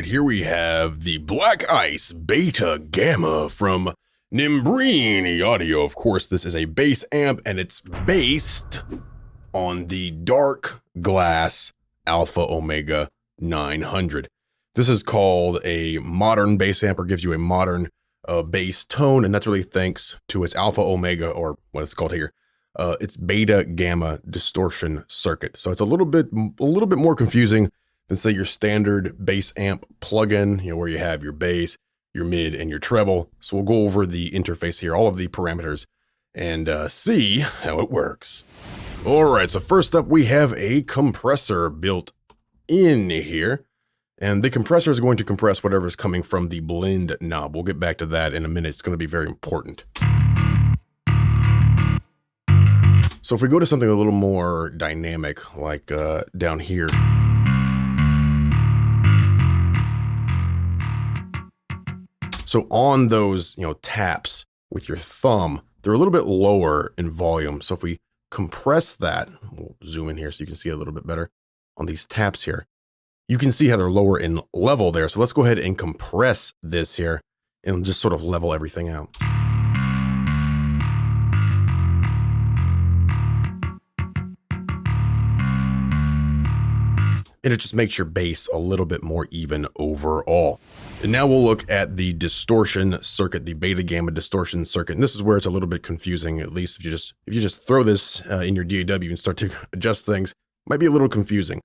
right, here we have the Blackice BETA GAMMA from Nembrini Audio. Of course, this is a bass amp, and it's based on the Darkglass Alpha Omega 900. This is called a modern bass amp, or gives you a modern bass tone, and that's really thanks to its Alpha Omega, or what it's called here, its Beta Gamma distortion circuit. So it's a little bit more confusing than, say, your standard bass amp plugin, where you have your bass, your mid, and your treble. So we'll go over the interface here, all of the parameters, and see how it works. All right, so first up, we have a compressor built in here, and the compressor is going to compress whatever is coming from the blend knob. We'll get back to that in a minute. It's going to be very important. So if we go to something a little more dynamic, like down here, so on those, taps with your thumb, they're a little bit lower in volume. So if we compress that, we'll zoom in here so you can see a little bit better on these taps here. You can see how they're lower in level there. So let's go ahead and compress this here and just sort of level everything out. And it just makes your bass a little bit more even overall. And now we'll look at the distortion circuit, the Beta Gamma distortion circuit. And this is where it's a little bit confusing, at least if you just throw this in your DAW and start to adjust things, it might be a little confusing.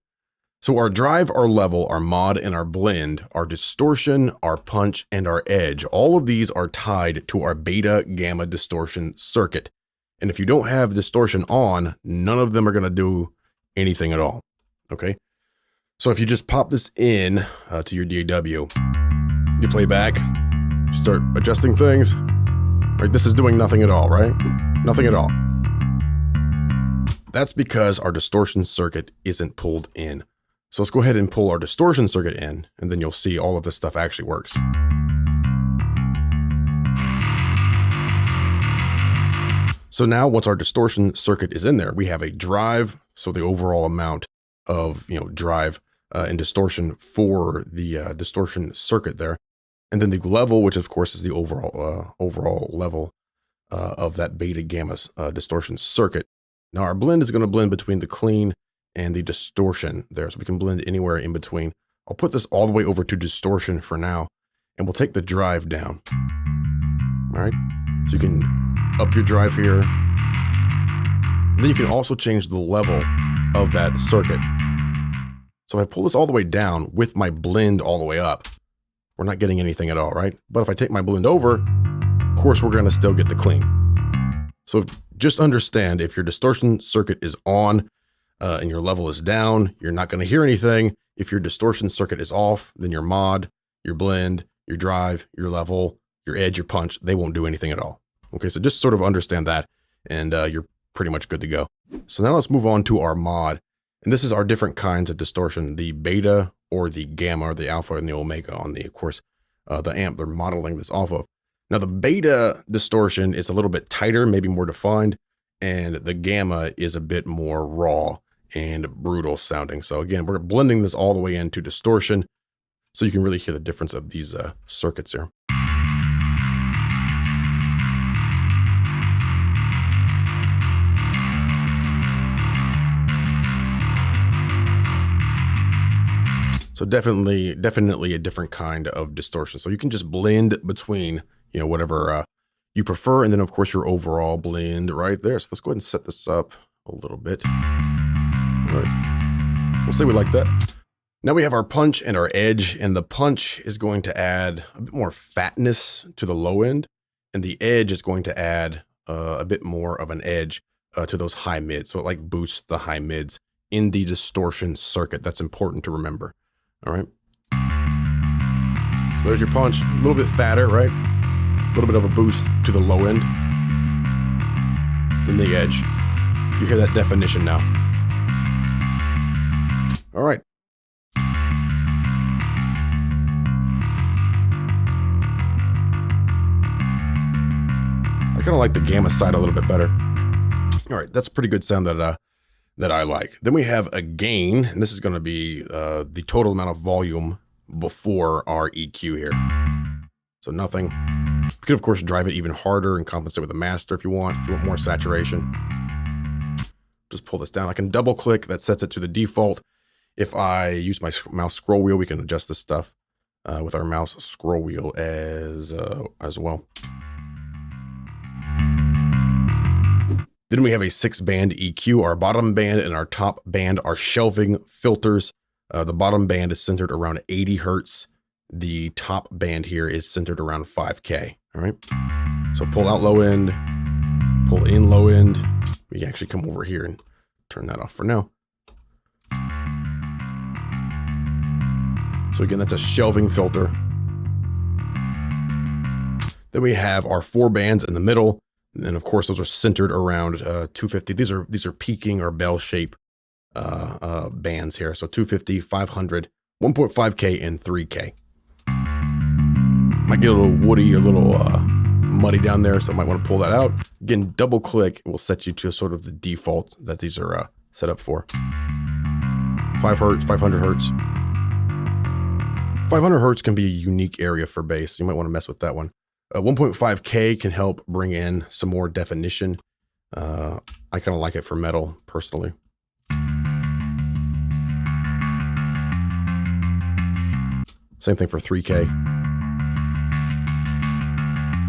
So our drive, our level, our mod, and our blend, our distortion, our punch, and our edge, all of these are tied to our Beta Gamma distortion circuit. And if you don't have distortion on, none of them are gonna do anything at all, okay? So if you just pop this in to your DAW, you play back, start adjusting things, right? This is doing nothing at all, right? Nothing at all. That's because our distortion circuit isn't pulled in. So let's go ahead and pull our distortion circuit in, and then you'll see all of this stuff actually works. So now once our distortion circuit is in there, we have a drive, so the overall amount of drive and distortion for the distortion circuit there, and then the level, which of course is the overall level of that Beta Gamma distortion circuit. Now our blend is going to blend between the clean and the distortion there, so we can blend anywhere in between. I'll put this all the way over to distortion for now, and we'll take the drive down. All right, so you can up your drive here. And then you can also change the level of that circuit. So if I pull this all the way down with my blend all the way up, we're not getting anything at all, right? But if I take my blend over, of course, we're gonna still get the clean. So just understand, if your distortion circuit is on and your level is down, you're not gonna hear anything. If your distortion circuit is off, then your mod, your blend, your drive, your level, your edge, your punch, they won't do anything at all. Okay, so just sort of understand that, and you're pretty much good to go. So now let's move on to our mod. And this is our different kinds of distortion, the Beta or the Gamma or the Alpha and the Omega on the, of course, the amp they're modeling this off of. Now the Beta distortion is a little bit tighter, maybe more defined, and the Gamma is a bit more raw and brutal sounding. So again, we're blending this all the way into distortion so you can really hear the difference of these circuits here. So definitely a different kind of distortion. So you can just blend between, whatever you prefer. And then of course your overall blend right there. So let's go ahead and set this up a little bit. All right. We'll say we like that. Now we have our punch and our edge, and the punch is going to add a bit more fatness to the low end. And the edge is going to add a bit more of an edge to those high mids. So it like boosts the high mids in the distortion circuit. That's important to remember. All right. So there's your punch, a little bit fatter, right? A little bit of a boost to the low end. Then the edge. You hear that definition now. All right. I kind of like the Gamma side a little bit better. All right, that's a pretty good sound that I like. Then we have a gain, and this is going to be the total amount of volume before our EQ here. So nothing. You could of course drive it even harder and compensate with a master if you want more saturation. Just pull this down. I can double click, that sets it to the default. If I use my mouse scroll wheel, we can adjust this stuff with our mouse scroll wheel as well. Then we have a 6-band EQ. Our bottom band and our top band are shelving filters. The bottom band is centered around 80 Hertz. The top band here is centered around 5K. All right. So pull out low end, pull in low end. We can actually come over here and turn that off for now. So again, that's a shelving filter. Then we have our 4 bands in the middle. And of course, those are centered around 250. These are peaking or bell shape bands here. So 250, 500, 1.5K, and 3K. Might get a little woody, a little muddy down there, so I might want to pull that out. Again, double click will set you to sort of the default that these are set up for. 5 Hertz, 500 Hertz. 500 Hertz can be a unique area for bass. You might want to mess with that one. 1.5K can help bring in some more definition. I kind of like it for metal personally. Same thing for 3K.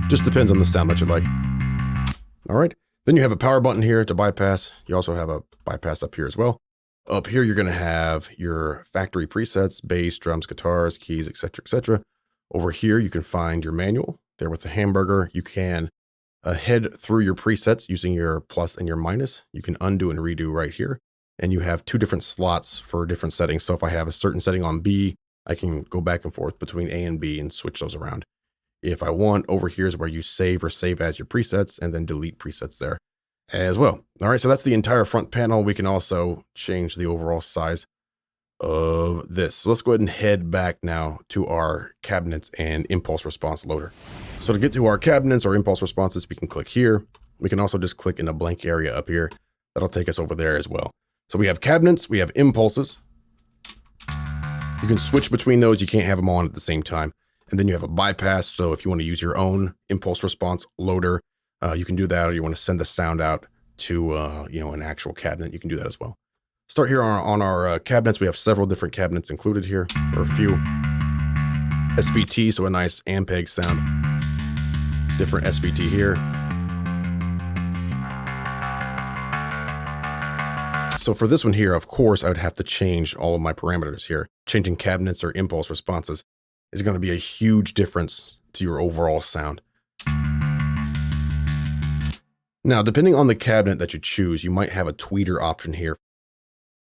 Just depends on the sound that you like. All right. Then you have a power button here to bypass. You also have a bypass up here as well. Up here, you're going to have your factory presets, bass, drums, guitars, keys, etc., etc. Over here, you can find your manual. There with the hamburger, you can head through your presets using your plus and your minus. You can undo and redo right here. And you have 2 different slots for different settings. So if I have a certain setting on B, I can go back and forth between A and B and switch those around. If I want, over here is where you save or save as your presets and then delete presets there as well. All right, so that's the entire front panel. We can also change the overall size of this. So let's go ahead and head back now to our cabinets and impulse response loader. So to get to our cabinets or impulse responses, we can click here. We can also just click in a blank area up here. That'll take us over there as well. So we have cabinets, we have impulses. You can switch between those. You can't have them on at the same time. And then you have a bypass. So if you want to use your own impulse response loader, you can do that, or you want to send the sound out to an actual cabinet, you can do that as well. Start here on our cabinets. We have several different cabinets included here, or a few. SVT, so a nice Ampeg sound. Different SVT here. So for this one here, of course, I would have to change all of my parameters here. Changing cabinets or impulse responses is going to be a huge difference to your overall sound. Now, depending on the cabinet that you choose, you might have a tweeter option here.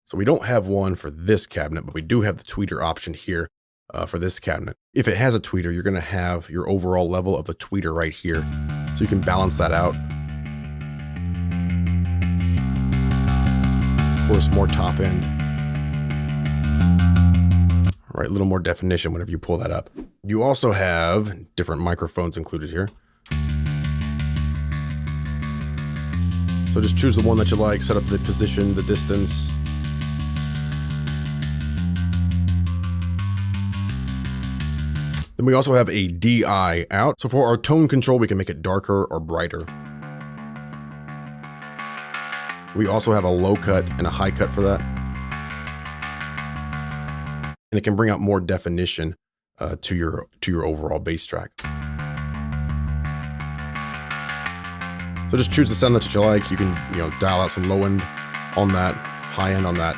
So we don't have one for this cabinet, but we do have the tweeter option here for this cabinet. If it has a tweeter, you're going to have your overall level of the tweeter right here. So you can balance that out. Of course, more top end. All right, a little more definition whenever you pull that up. You also have different microphones included here. So just choose the one that you like, set up the position, the distance. Then we also have a DI out. So for our tone control, we can make it darker or brighter. We also have a low cut and a high cut for that. And it can bring out more definition to your overall bass track. So just choose the sound that you like. You can dial out some low end on that, high end on that,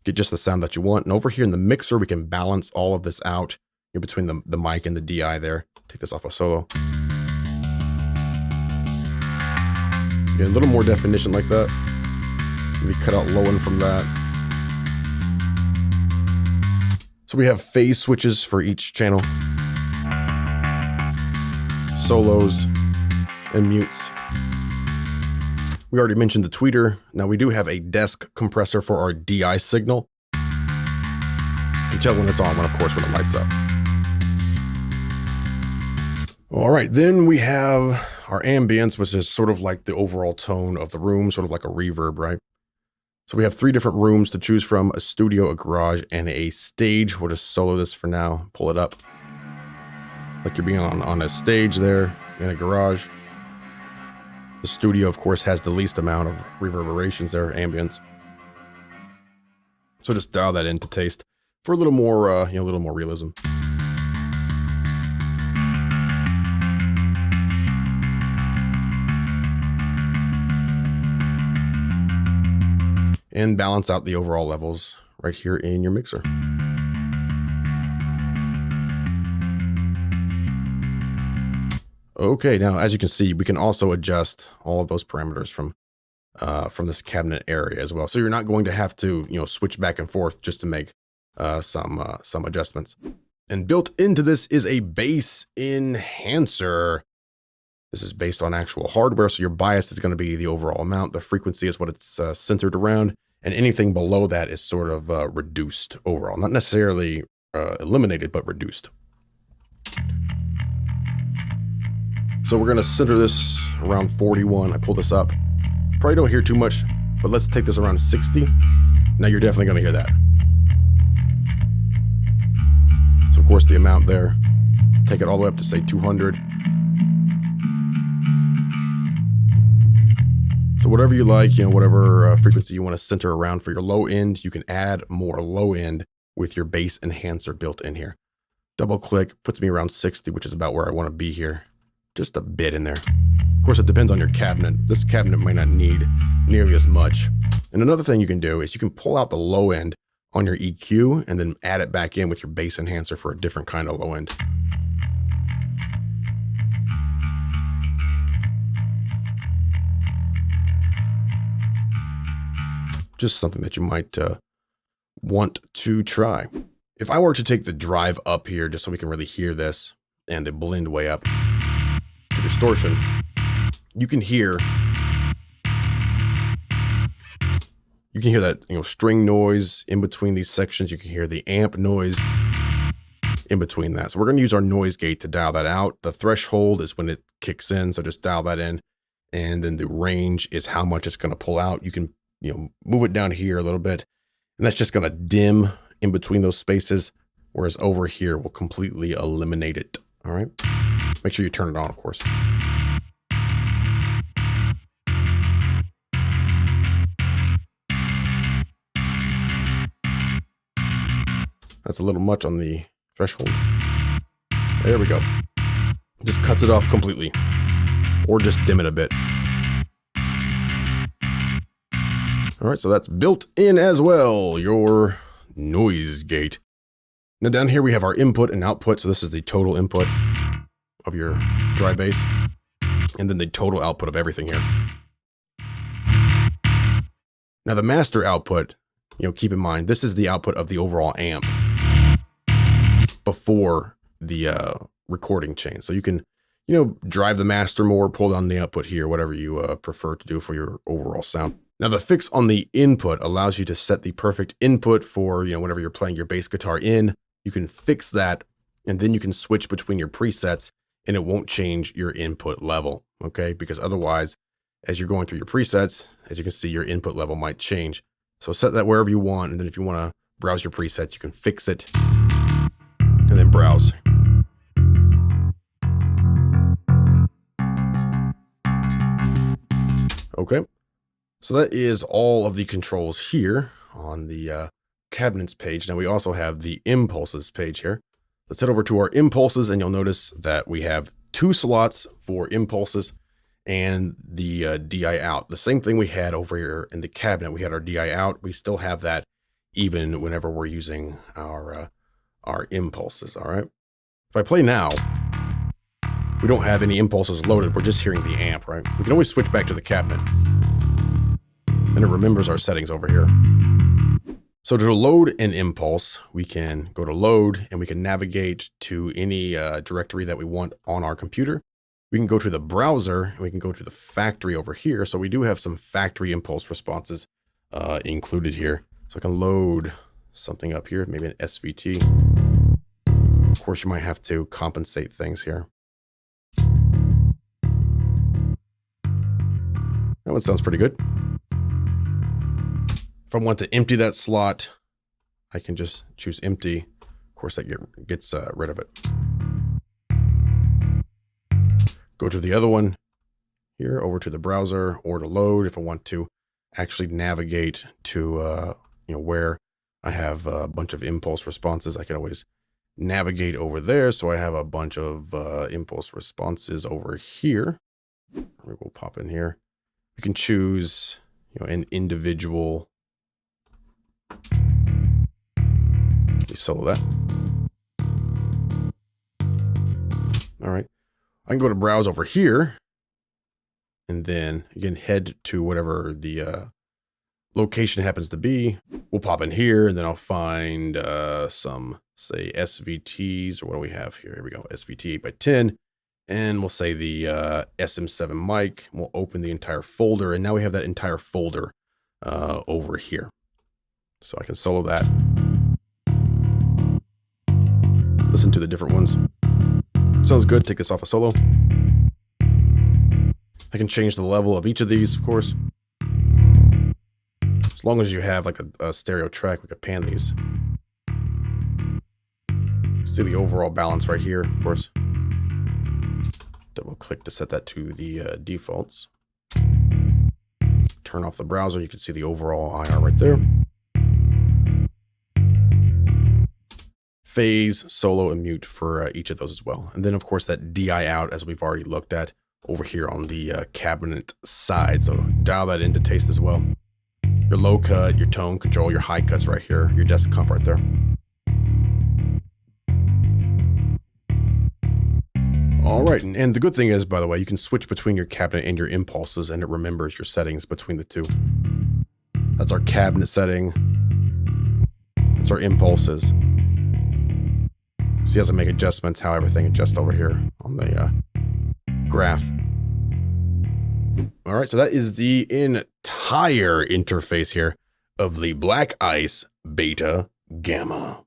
get just the sound that you want. And over here in the mixer, we can balance all of this out between the mic and the DI there. Take this off of solo. Get a little more definition like that. Maybe cut out low end from that. So we have phase switches for each channel. Solos and mutes. We already mentioned the tweeter. Now we do have a desk compressor for our DI signal. You can tell when it's on, when it lights up. All right, then we have our ambience, which is sort of like the overall tone of the room, sort of like a reverb, right? So we have 3 different rooms to choose from: a studio, a garage, and a stage. We'll just solo this for now, pull it up. Like you're being on a stage there in a garage. The studio, of course, has the least amount of reverberations there, ambience. So just dial that into taste for a little more, a little more realism. And balance out the overall levels right here in your mixer. Okay, now as you can see, we can also adjust all of those parameters from this cabinet area as well. So you're not going to have to, switch back and forth just to make some adjustments. And built into this is a bass enhancer. This is based on actual hardware, so your bias is going to be the overall amount. The frequency is what it's centered around, and anything below that is sort of reduced overall. Not necessarily eliminated, but reduced. So we're going to center this around 41. I pull this up. Probably don't hear too much, but let's take this around 60. Now you're definitely going to hear that. So of course the amount there, take it all the way up to say 200. So whatever you like, whatever frequency you want to center around for your low end, you can add more low end with your bass enhancer built in here. Double click, puts me around 60, which is about where I want to be here. Just a bit in there. Of course, it depends on your cabinet. This cabinet might not need nearly as much. And another thing you can do is you can pull out the low end on your EQ and then add it back in with your bass enhancer for a different kind of low end. Just something that you might want to try. If I were to take the drive up here, just so we can really hear this, and the blend way up to distortion, you can hear that string noise in between these sections. You can hear the amp noise in between that. So we're going to use our noise gate to dial that out. The threshold is when it kicks in, so just dial that in, and then the range is how much it's going to pull out. You can move it down here a little bit, and that's just going to dim in between those spaces, whereas over here will completely eliminate it. All right, make sure you turn it on, of course. That's a little much on the threshold. There we go. Just cuts it off completely, or just dim it a bit. All right, so that's built in as well, your noise gate. Now down here we have our input and output. So this is the total input of your dry bass, and then the total output of everything here. Now the master output, keep in mind, this is the output of the overall amp before the recording chain. So you can, drive the master more, pull down the output here, whatever you prefer to do for your overall sound. Now the fix on the input allows you to set the perfect input for, whenever you're playing your bass guitar in. You can fix that, and then you can switch between your presets, and it won't change your input level, okay? Because otherwise, as you're going through your presets, as you can see, your input level might change. So set that wherever you want, and then if you want to browse your presets, you can fix it, and then browse. Okay, so that is all of the controls here on the cabinets page. Now we also have the impulses page here. Let's head over to our impulses, and you'll notice that we have 2 slots for impulses and the DI out. The same thing we had over here in the cabinet. We had our DI out. We still have that even whenever we're using our impulses. All right. If I play now, we don't have any impulses loaded. We're just hearing the amp, right? We can always switch back to the cabinet, and it remembers our settings over here. So to load an impulse, we can go to load, and we can navigate to any directory that we want on our computer. We can go to the browser, and we can go to the factory over here. So we do have some factory impulse responses included here. So I can load something up here, maybe an SVT. Of course, you might have to compensate things here. That one sounds pretty good. If I want to empty that slot, I can just choose empty. Of course, that gets rid of it. Go to the other one here, over to the browser or to load. If I want to actually navigate to where I have a bunch of impulse responses, I can always navigate over there. So I have a bunch of impulse responses over here. We'll pop in here. We can choose an individual. Let me solo that. All right. I can go to browse over here and then again, head to whatever the location happens to be. We'll pop in here and then I'll find some, say, SVTs, or what do we have here? Here we go, SVT 8x10. And we'll say the SM7 mic. We'll open the entire folder. And now we have that entire folder over here. So I can solo that. Listen to the different ones. Sounds good. Take this off a solo. I can change the level of each of these, of course. As long as you have like a stereo track, we could pan these. See the overall balance right here, of course. Double click to set that to the defaults. Turn off the browser. You can see the overall IR right there. Phase, solo, and mute for each of those as well. And then, of course, that DI out, as we've already looked at over here on the cabinet side. So dial that into taste as well. Your low cut, your tone control, your high cuts right here, your desk comp right there. All right, and the good thing is, by the way, you can switch between your cabinet and your impulses, and it remembers your settings between the two. That's our cabinet setting. That's our impulses. See, as I make adjustments, how everything adjusts over here on the graph. All right, so that is the entire interface here of the Blackice Beta Gamma.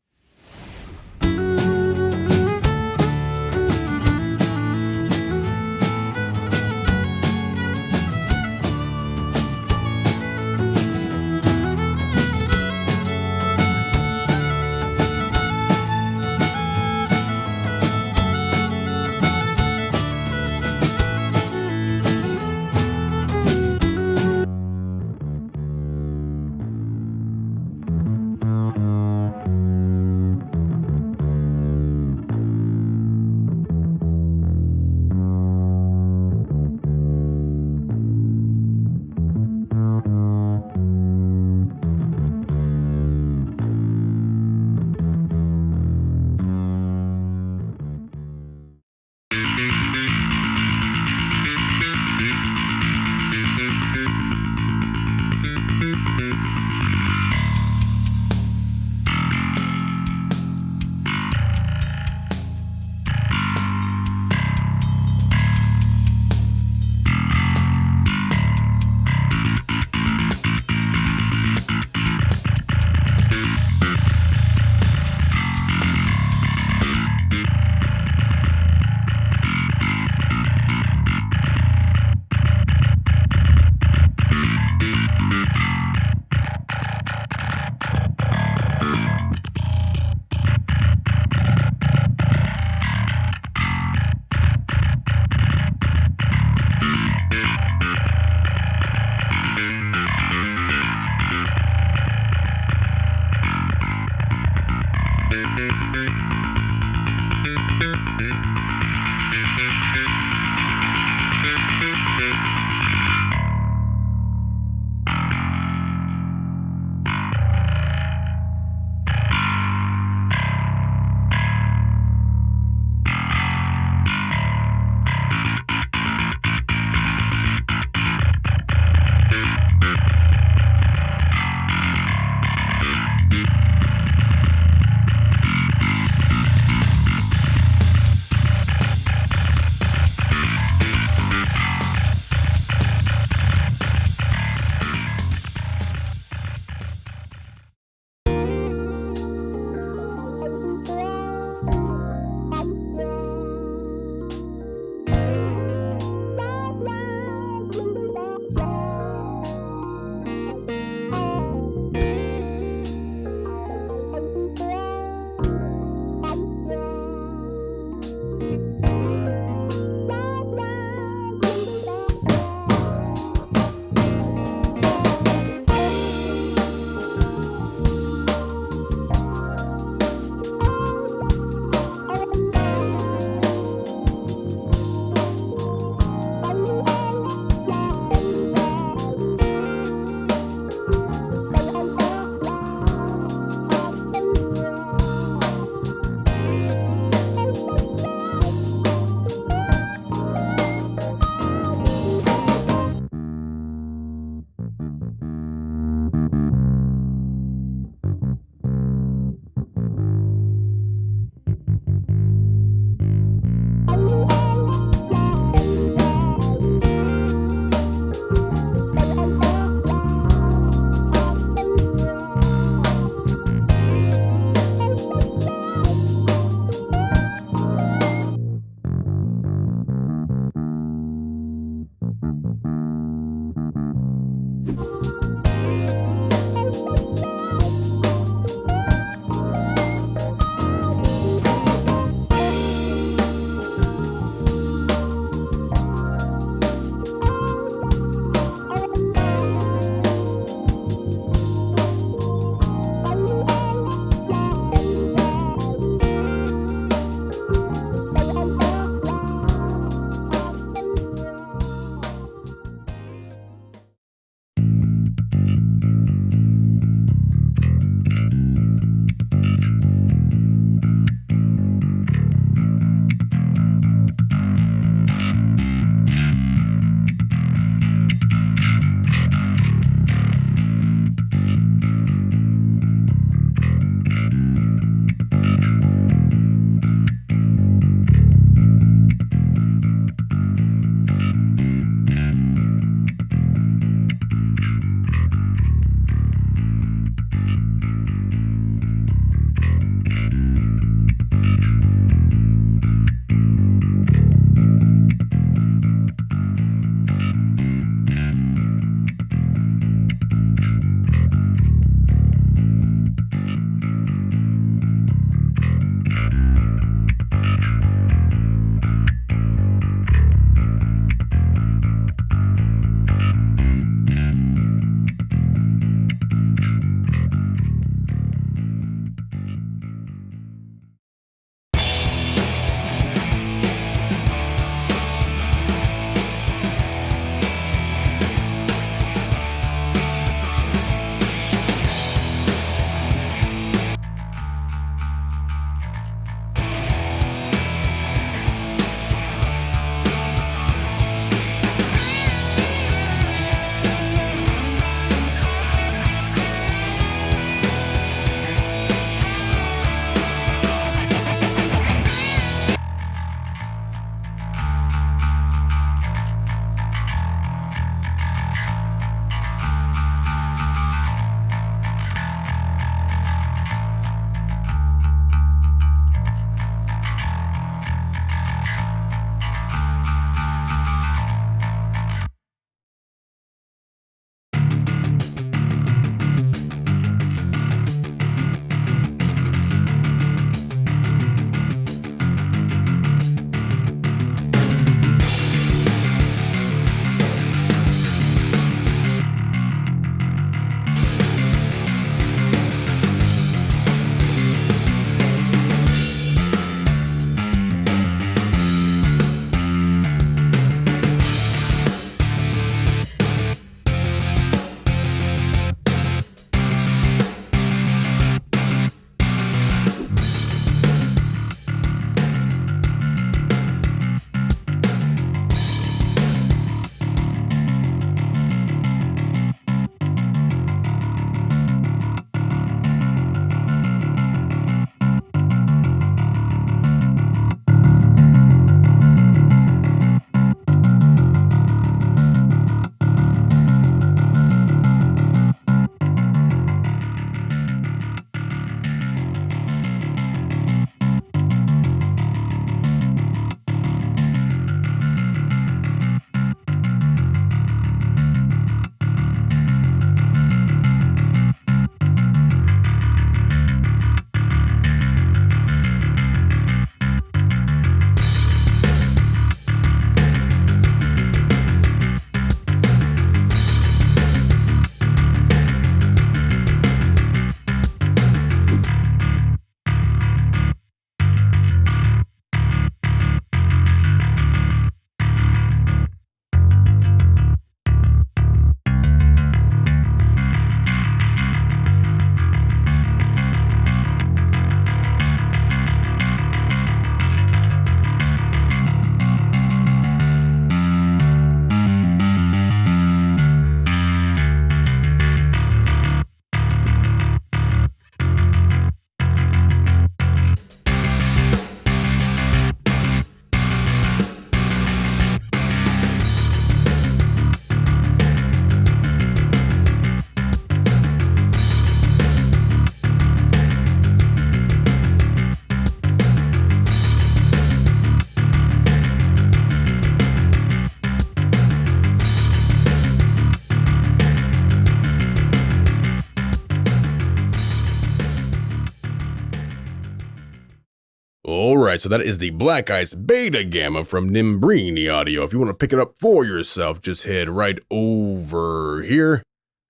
All right, so that is the Blackice Beta Gamma from Nembrini Audio. If you want to pick it up for yourself, just head right over here.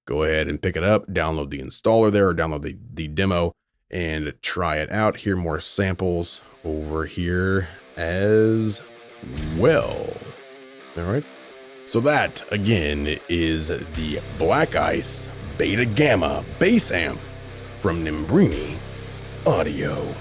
Go ahead and pick it up, download the installer there, or download the demo and try it out. Hear more samples over here as well. All right. So that, again, is the Blackice Beta Gamma bass amp from Nembrini Audio.